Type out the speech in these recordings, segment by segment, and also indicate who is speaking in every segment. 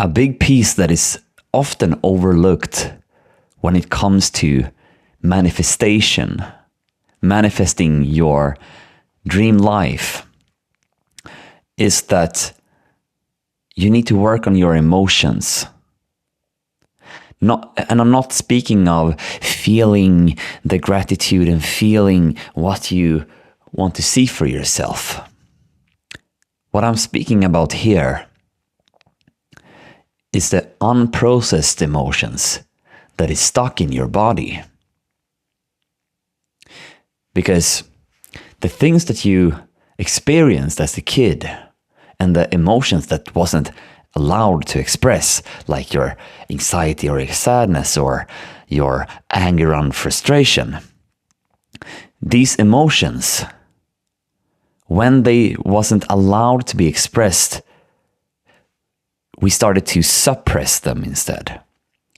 Speaker 1: a big piece that is often overlooked when it comes to manifestation, manifesting your dream life, is that you need to work on your emotions. And I'm not speaking of feeling the gratitude and feeling what you want to see for yourself. What I'm speaking about here is the unprocessed emotions that is stuck in your body. Because the things that you experienced as a kid and the emotions that wasn't allowed to express, like your anxiety or your sadness or your anger and frustration, these emotions, when they wasn't allowed to be expressed, we started to suppress them instead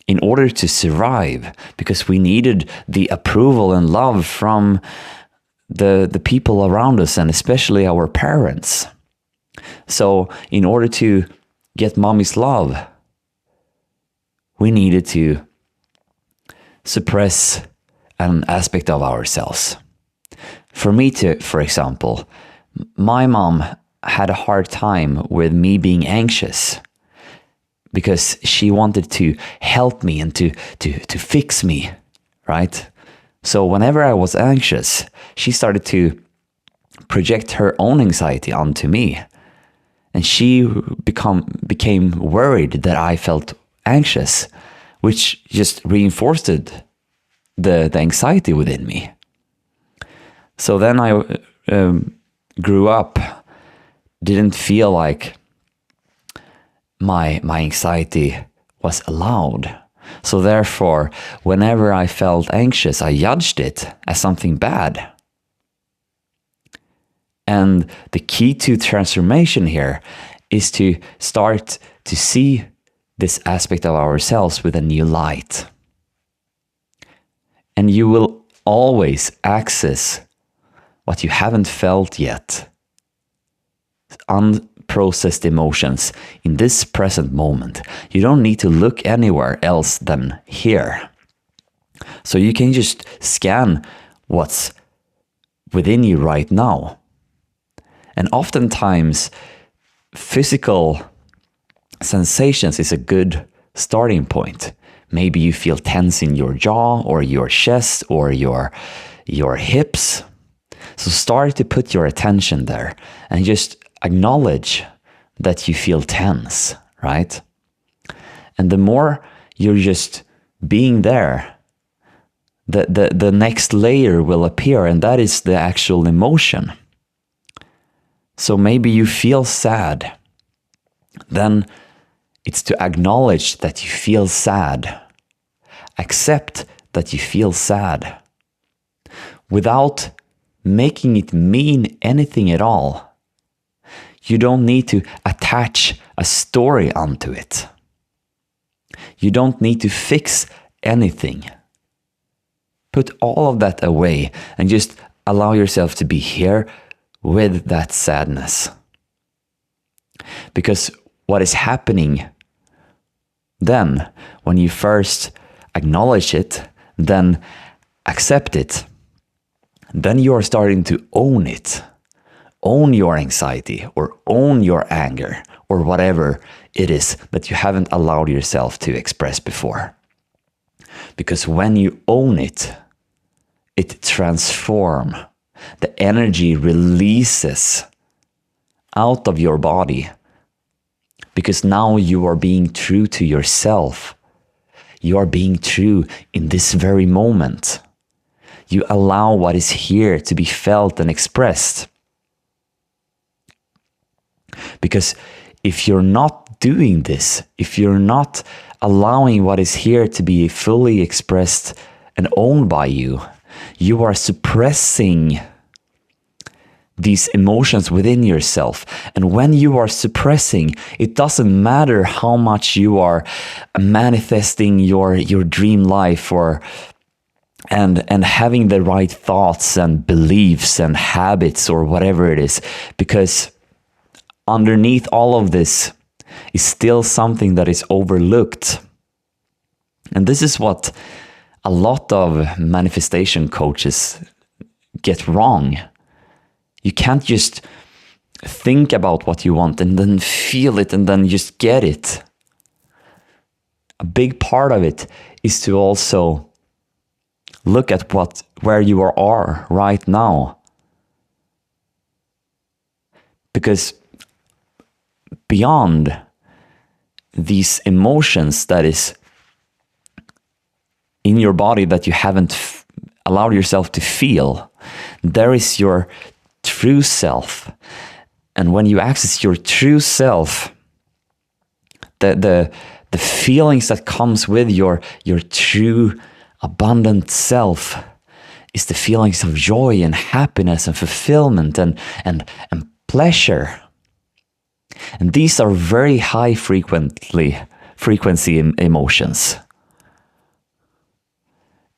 Speaker 1: in order to survive, because we needed the approval and love from the people around us, and especially our parents. So in order to get mommy's love, we needed to suppress an aspect of ourselves. For me, for example, my mom had a hard time with me being anxious because she wanted to help me and to fix me, right? So whenever I was anxious, she started to project her own anxiety onto me. And she became worried that I felt anxious, which just reinforced the anxiety within me. So then I grew up, didn't feel like my anxiety was allowed. So therefore, whenever I felt anxious, I judged it as something bad. And the key to transformation here is to start to see this aspect of ourselves with a new light. And you will always access what you haven't felt yet, unprocessed emotions in this present moment. You don't need to look anywhere else than here. So you can just scan what's within you right now. And oftentimes, physical sensations is a good starting point. Maybe you feel tense in your jaw or your chest or your hips. So start to put your attention there and just acknowledge that you feel tense, right? And the more you're just being there, the next layer will appear, and that is the actual emotion. So maybe you feel sad. Then it's to acknowledge that you feel sad. Accept that you feel sad without making it mean anything at all. You don't need to attach a story onto it. You don't need to fix anything. Put all of that away and just allow yourself to be here with that sadness. Because what is happening then, when you first acknowledge it, then accept it, then you are starting to own it. Own your anxiety or own your anger or whatever it is that you haven't allowed yourself to express before. Because when you own it, it transforms. The energy releases out of your body, because now you are being true to yourself. You are being true in this very moment. You allow what is here to be felt and expressed. Because if you're not doing this, if you're not allowing what is here to be fully expressed and owned by you, you are suppressing these emotions within yourself. And when you are suppressing, it doesn't matter how much you are manifesting your dream life and having the right thoughts and beliefs and habits or whatever it is, because underneath all of this, is still something that is overlooked. And this is what a lot of manifestation coaches get wrong. You can't just think about what you want and then feel it and then just get it. A big part of it is to also look at where you are right now. Because beyond these emotions that is in your body that you haven't allowed yourself to feel, there is your true self. And when you access your true self, the feelings that comes with your true abundant self is the feelings of joy and happiness and fulfillment and pleasure. And these are very high frequency emotions.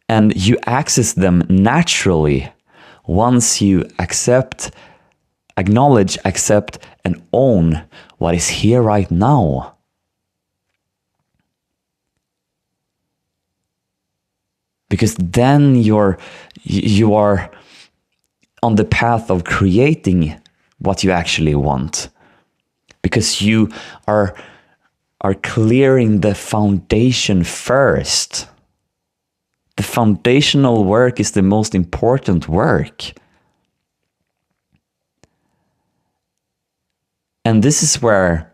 Speaker 1: And you access them naturally once you acknowledge, accept, and own what is here right now. Because then you are on the path of creating what you actually want. Because you are clearing the foundation first. The foundational work is the most important work. And this is where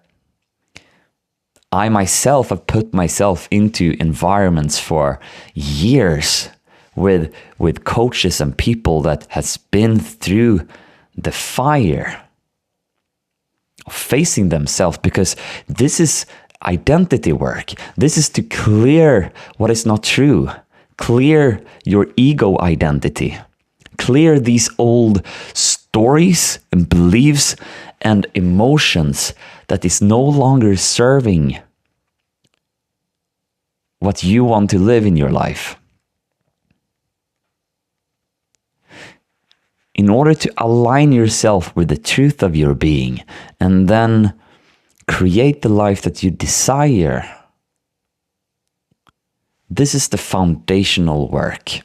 Speaker 1: I myself have put myself into environments for years with coaches and people that has been through the fire of facing themselves, because this is identity work. This is to clear what is not true. Clear your ego identity. Clear these old stories and beliefs and emotions that is no longer serving what you want to live in your life. In order to align yourself with the truth of your being and then create the life that you desire, this is the foundational work.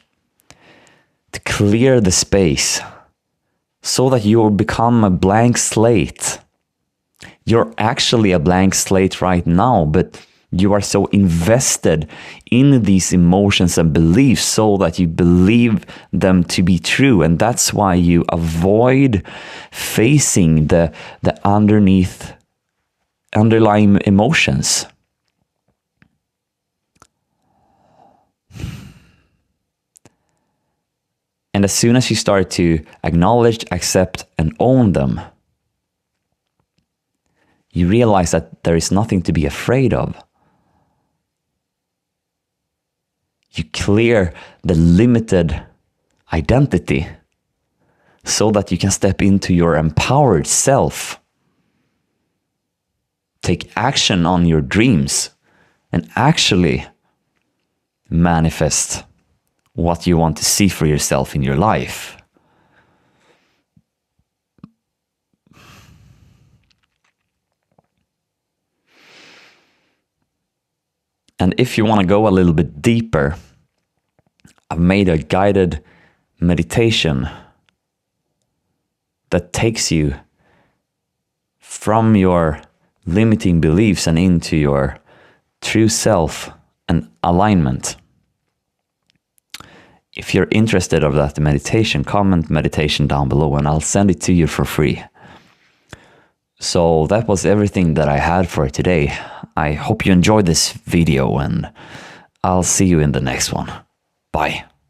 Speaker 1: To clear the space so that you will become a blank slate. You're actually a blank slate right now, but you are so invested in these emotions and beliefs so that you believe them to be true. And that's why you avoid facing the underlying emotions. And as soon as you start to acknowledge, accept, and own them, you realize that there is nothing to be afraid of. You clear the limited identity so that you can step into your empowered self. Take action on your dreams and actually manifest what you want to see for yourself in your life. And if you want to go a little bit deeper, I've made a guided meditation that takes you from your limiting beliefs and into your true self and alignment. If you're interested of that meditation, comment meditation down below and I'll send it to you for free. So that was everything that I had for today. I hope you enjoyed this video and I'll see you in the next one. Bye.